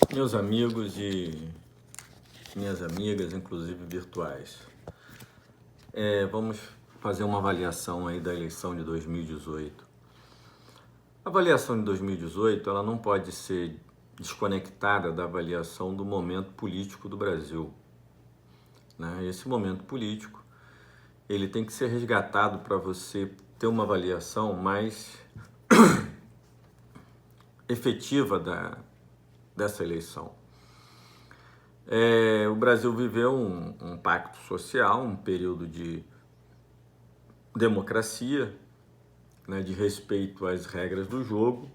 Meus amigos e minhas amigas, inclusive virtuais, vamos fazer uma avaliação aí da eleição de 2018. A avaliação de 2018, ela não pode ser desconectada da avaliação do momento político do Brasil, né? Esse momento político, ele tem que ser resgatado para você ter uma avaliação mais efetiva dessa eleição. O Brasil viveu um pacto social, um período de democracia, né, de respeito às regras do jogo.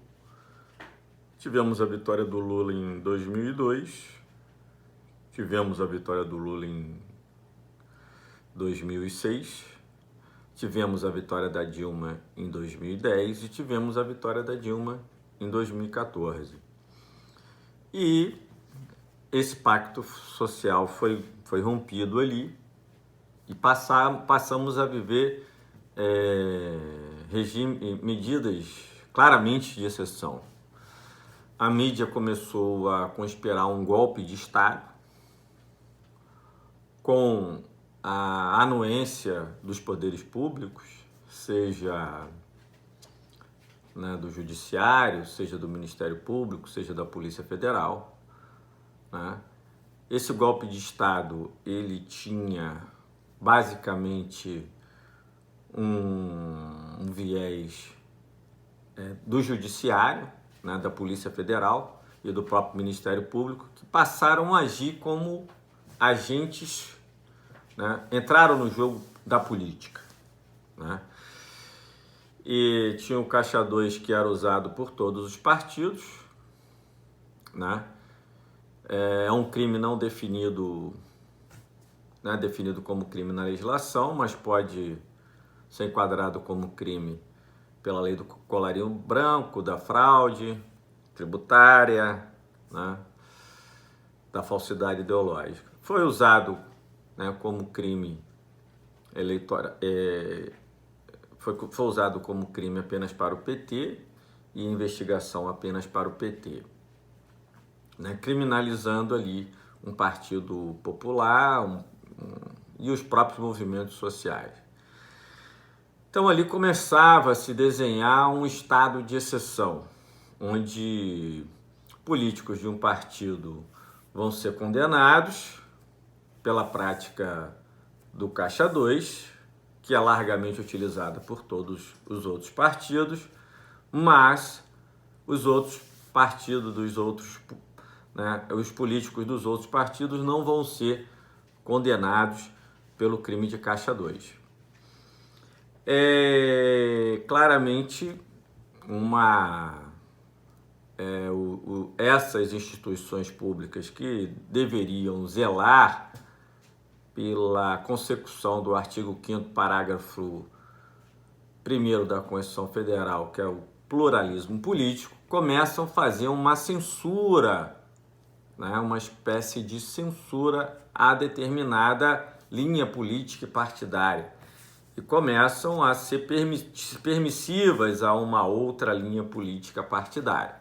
Tivemos a vitória do Lula em 2002, tivemos a vitória do Lula em 2006, tivemos a vitória da Dilma em 2010 e tivemos a vitória da Dilma em 2014. E esse pacto social foi rompido ali e passamos a viver medidas claramente de exceção. A mídia começou a conspirar um golpe de Estado com a anuência dos poderes públicos, seja, né, do Judiciário, seja do Ministério Público, seja da Polícia Federal, né? Esse golpe de Estado, ele tinha basicamente um viés do Judiciário, né, da Polícia Federal e do próprio Ministério Público, que passaram a agir como agentes, né, entraram no jogo da política, né? E tinha o Caixa 2 que era usado por todos os partidos, né? É um crime não definido, né, definido como crime na legislação, mas pode ser enquadrado como crime pela lei do colarinho branco, da fraude tributária, né, da falsidade ideológica. Foi usado, né, como crime eleitoral, foi usado como crime apenas para o PT e investigação apenas para o PT, né, criminalizando ali um partido popular e os próprios movimentos sociais. Então ali começava a se desenhar um estado de exceção, onde políticos de um partido vão ser condenados pela prática do Caixa 2, que é largamente utilizada por todos os outros partidos, mas os outros partidos né, os políticos dos outros partidos não vão ser condenados pelo crime de Caixa 2. Claramente essas instituições públicas que deveriam zelar pela consecução do artigo 5º parágrafo 1º da Constituição Federal, que é o pluralismo político, começam a fazer uma censura, né, uma espécie de censura a determinada linha política e partidária, e começam a ser permissivas a uma outra linha política partidária,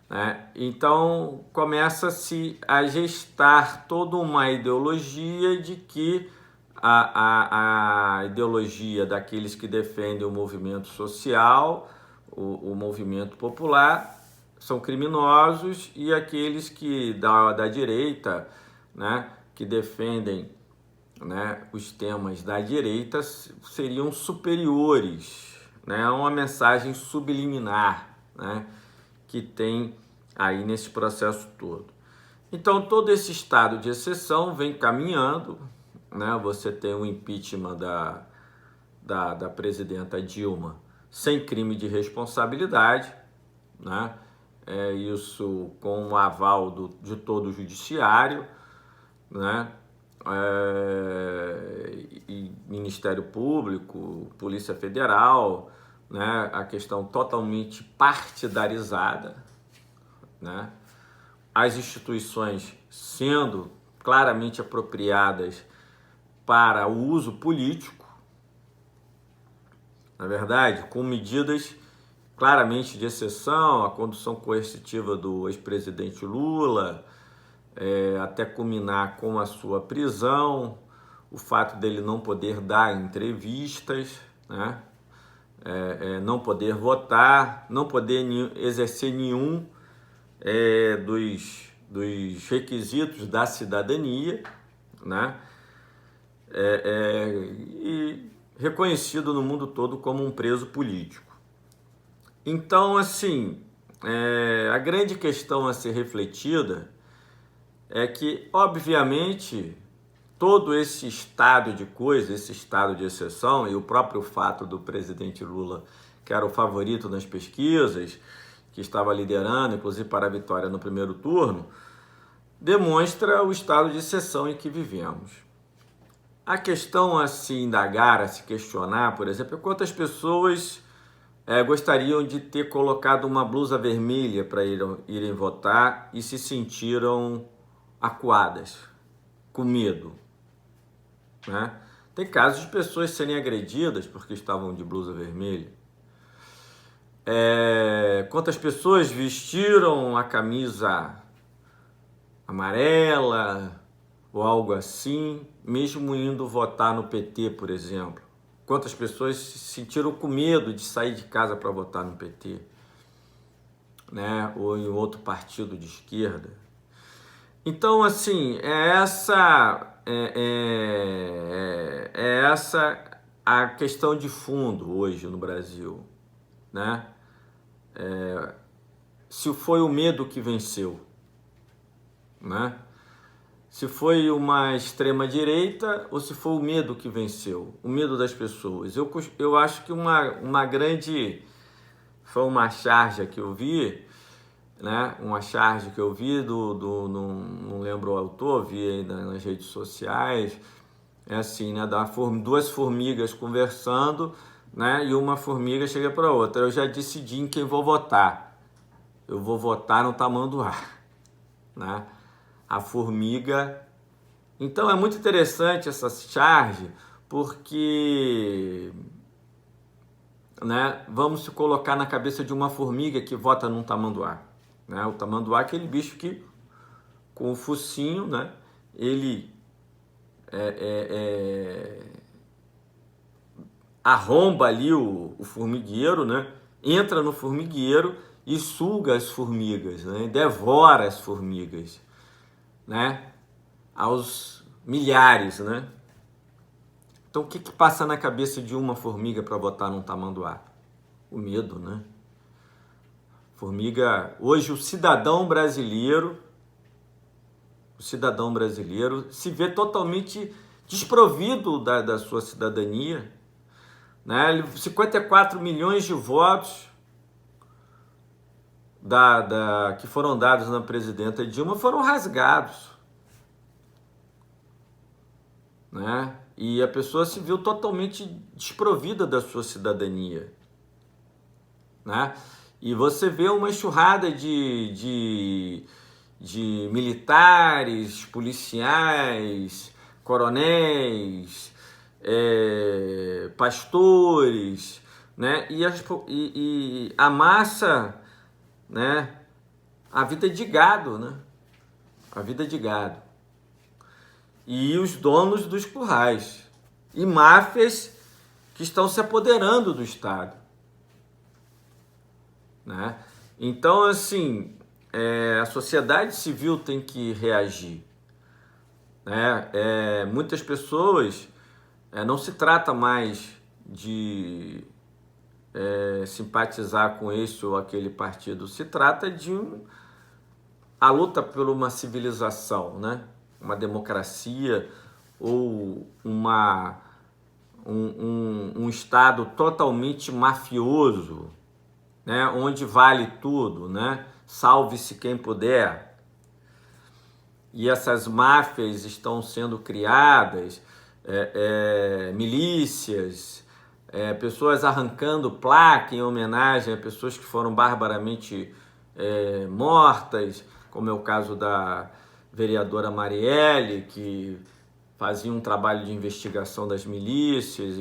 né? Então começa-se a gestar toda uma ideologia de que a ideologia daqueles que defendem o movimento social, o movimento popular, são criminosos, e aqueles que da direita, né, que defendem, né, os temas da direita seriam superiores, né? Uma mensagem subliminar, né, que tem aí nesse processo todo. Então todo esse estado de exceção vem caminhando, né? Você tem o impeachment da presidenta Dilma sem crime de responsabilidade, né? Isso com o aval de todo o judiciário, né? E Ministério Público, Polícia Federal, né? A questão totalmente partidarizada, né? As instituições sendo claramente apropriadas para o uso político, na verdade, com medidas claramente de exceção, a condução coercitiva do ex-presidente Lula, até culminar com a sua prisão, o fato dele não poder dar entrevistas, né? Não poder votar, não poder exercer nenhum dos requisitos da cidadania, né? E reconhecido no mundo todo como um preso político. Então, assim, a grande questão a ser refletida é que, obviamente, todo esse estado de coisa, esse estado de exceção, e o próprio fato do presidente Lula, que era o favorito nas pesquisas, que estava liderando, inclusive para a vitória no primeiro turno, demonstra o estado de exceção em que vivemos. A questão a se indagar, a se questionar, por exemplo, é quantas pessoas gostariam de ter colocado uma blusa vermelha para irem votar e se sentiram acuadas, com medo, né? Tem casos de pessoas serem agredidas porque estavam de blusa vermelha. Quantas pessoas vestiram a camisa amarela ou algo assim, mesmo indo votar no PT, por exemplo? Quantas pessoas se sentiram com medo de sair de casa para votar no PT, né? Ou em outro partido de esquerda? Então, assim, essa a questão de fundo hoje no Brasil, né? Se foi o medo que venceu, né? Se foi uma extrema-direita ou se foi o medo que venceu, o medo das pessoas. Eu acho que uma grande... Foi uma charge que eu vi, né? Uma charge que eu vi não lembro o autor, vi aí nas redes sociais, assim, né? Duas formigas conversando, né? E uma formiga chega para outra: eu já decidi em quem vou votar. Eu vou votar no tamanduá, né? A formiga. Então é muito interessante essa charge, porque, né, vamos se colocar na cabeça de uma formiga que vota num tamanduá, né? O tamanduá é aquele bicho que, com o focinho, né, ele arromba ali o formigueiro, né? Entra no formigueiro e suga as formigas, né? Devora as formigas, né? Aos milhares, né? Então o que passa na cabeça de uma formiga para botar num tamanduá? O medo, né? Formiga, hoje o cidadão brasileiro se vê totalmente desprovido da sua cidadania, né? 54 milhões de votos que foram dados na presidenta Dilma foram rasgados, né? E a pessoa se viu totalmente desprovida da sua cidadania, né? E você vê uma enxurrada de militares, policiais, coronéis, pastores, né? E a massa, né? A vida de gado, né? A vida de gado. E os donos dos currais. E máfias que estão se apoderando do Estado, né? Então, assim, a sociedade civil tem que reagir, né? Muitas pessoas, não se trata mais de simpatizar com esse ou aquele partido, se trata de a luta por uma civilização, né? Uma democracia ou um Estado totalmente mafioso, né? Onde vale tudo, né? Salve-se quem puder. E essas máfias estão sendo criadas, milícias, pessoas arrancando placa em homenagem a pessoas que foram barbaramente mortas, como é o caso da vereadora Marielle, que fazia um trabalho de investigação das milícias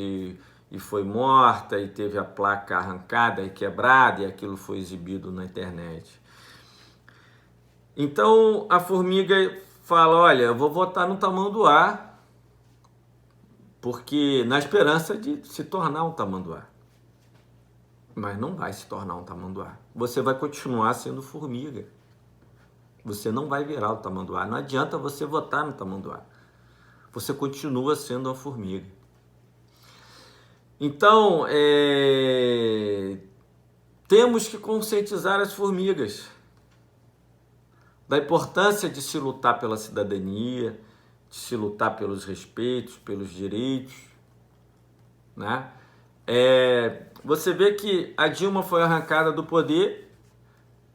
e foi morta e teve a placa arrancada e quebrada e aquilo foi exibido na internet. Então a formiga fala, olha, eu vou votar no tamanduá, porque na esperança de se tornar um tamanduá. Mas não vai se tornar um tamanduá. Você vai continuar sendo formiga. Você não vai virar o tamanduá. Não adianta você votar no tamanduá. Você continua sendo uma formiga. Então, temos que conscientizar as formigas da importância de se lutar pela cidadania, de se lutar pelos respeitos, pelos direitos, né? Você vê que a Dilma foi arrancada do poder,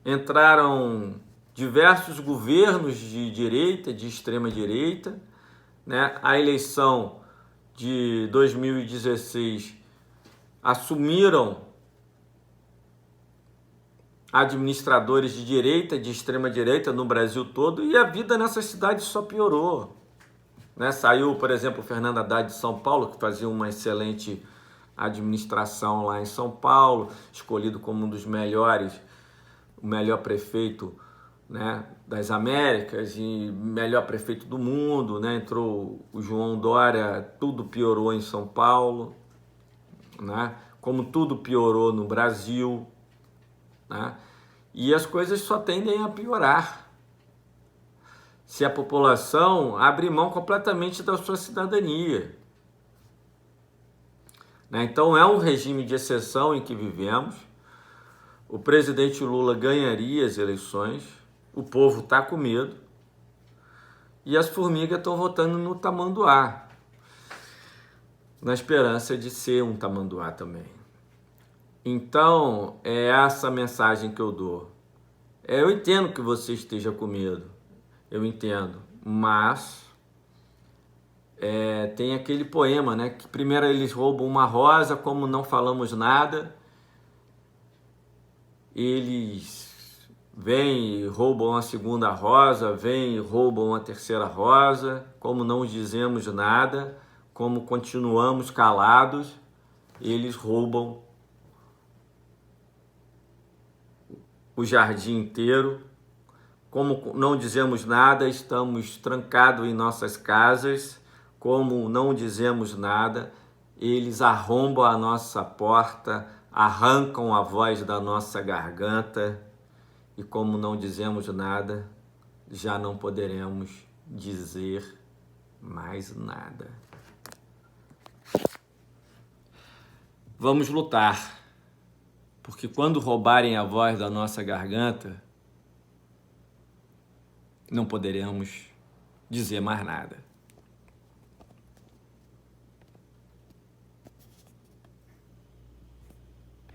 entraram diversos governos de direita, de extrema direita, né? A eleição de 2016 assumiram administradores de direita, de extrema direita no Brasil todo, e a vida nessas cidades só piorou, né? Saiu, por exemplo, o Fernando Haddad de São Paulo, que fazia uma excelente administração lá em São Paulo, escolhido como um dos melhores, o melhor prefeito, né, das Américas e melhor prefeito do mundo, né? Entrou o João Dória, tudo piorou em São Paulo, né? Como tudo piorou no Brasil, né? E as coisas só tendem a piorar se a população abrir mão completamente da sua cidadania, né? Então é um regime de exceção em que vivemos. O presidente Lula ganharia as eleições, o povo está com medo e as formigas estão votando no tamanduá, na esperança de ser um tamanduá também. Então, é essa mensagem que eu dou. Eu entendo que você esteja com medo, eu entendo, mas tem aquele poema, né? Que primeiro eles roubam uma rosa, como não falamos nada, eles vêm e roubam a segunda rosa, vêm e roubam a terceira rosa, como não dizemos nada, como continuamos calados, eles roubam o jardim inteiro. Como não dizemos nada, estamos trancados em nossas casas. Como não dizemos nada, eles arrombam a nossa porta, arrancam a voz da nossa garganta. E como não dizemos nada, já não poderemos dizer mais nada. Vamos lutar, porque quando roubarem a voz da nossa garganta, não poderemos dizer mais nada.